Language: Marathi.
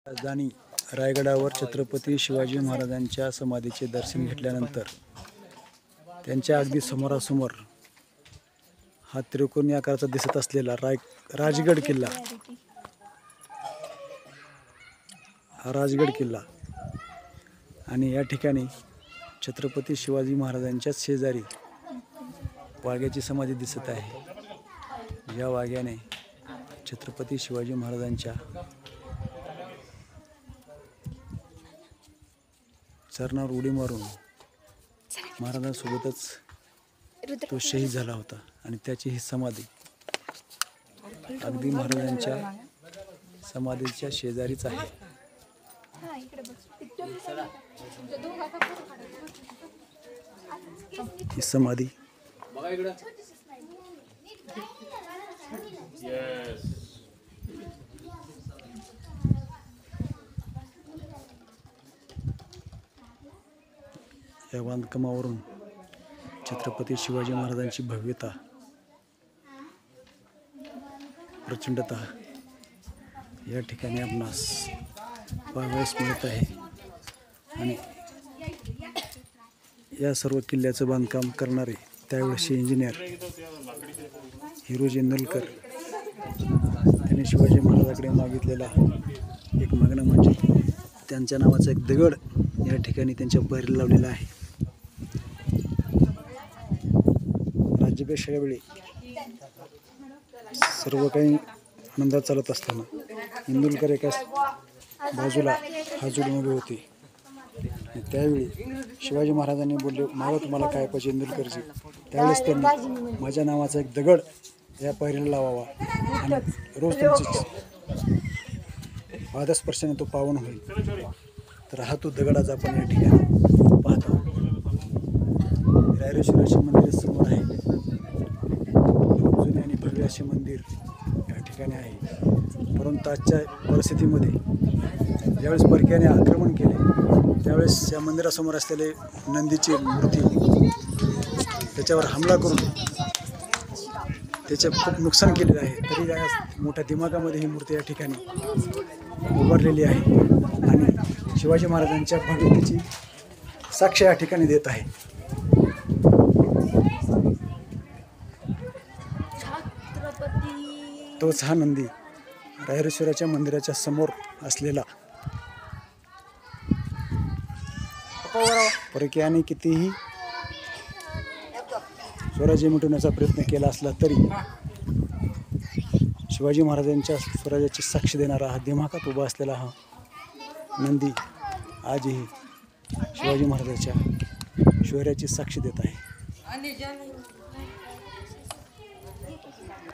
राजधानी रायगडावर छत्रपती शिवाजी महाराजांच्या समाधीचे दर्शन घेतल्यानंतर त्यांच्या अगदी समोरासमोर हा त्रिकोणी आकाराचा दिसत असलेला राजगड किल्ला, हा राजगड किल्ला आणि या ठिकाणी छत्रपती शिवाजी महाराजांच्या शेजारी वाघ्याची समाधी दिसत आहे। या वाघ्याने छत्रपती शिवाजी महाराजांच्या चरणावर उडी मारून महाराजांसोबतच तो शहीद झाला होता आणि त्याची ही समाधी अगदी महाराजांच्या समाधीच्या शेजारीच आहे। ही समाधी या बांधकामावरून छत्रपती शिवाजी महाराजांची भव्यता, प्रचंडता या ठिकाणी आपणास पाहावयास मिळत आहे। आणि या सर्व किल्ल्याचं बांधकाम करणारे त्यावेळेचे इंजिनियर हिरोजी इंदुलकर त्यांनी शिवाजी महाराजांकडे मागितलेला एक मागणं म्हणजे त्यांच्या नावाचा एक दगड या ठिकाणी त्यांच्या पायरीला लावलेला आहे। राज्याभिषेकावेळी सर्व काही आनंदात चालत असताना इंदुलकर एका बाजूला हात जोडून उभे होते। त्यावेळी शिवाजी महाराजांनी बोलले, मागा तुम्हाला काय पाहिजे इंदुलकरजी। त्यावेळेस त्यांनी माझ्या नावाचा एक दगड या पायरीला लावावा आणि रोज त्यांची पादस्पर्शाने तो पावन होईल। तर हा तो दगड आज आपण या ठिकाणी पाहतो। रायरेश्वराचे मंदिर समोर आहे, जुने आणि भव्य असे मंदिर या ठिकाणी आहे। परंतु आजच्या परिस्थितीमध्ये ज्यावेळेस परक्याने आक्रमण केले त्यावेळेस या मंदिरासमोर असलेले नंदीची मूर्ती त्याच्यावर हमला करून त्याचे खूप नुकसान केलेलं आहे। तरी या मोठ्या दिमागामध्ये ही मूर्ती या ठिकाणी उभारलेली आहे आणि शिवाजी महाराजांच्या भव्यतेची साक्ष या ठिकाणी देत आहे। तोच हा नंदी रायरेश्वराच्या मंदिराच्या समोर असलेला परक्याने कितीही स्वराज्य मिटवण्याचा प्रयत्न केला असला तरी शिवाजी महाराजांच्या स्वराज्याची साक्ष देणारा हा दिमागात उभा असलेला हा नंदी आजही शिवाजी महाराजांच्या शौर्याची साक्ष देत आहे।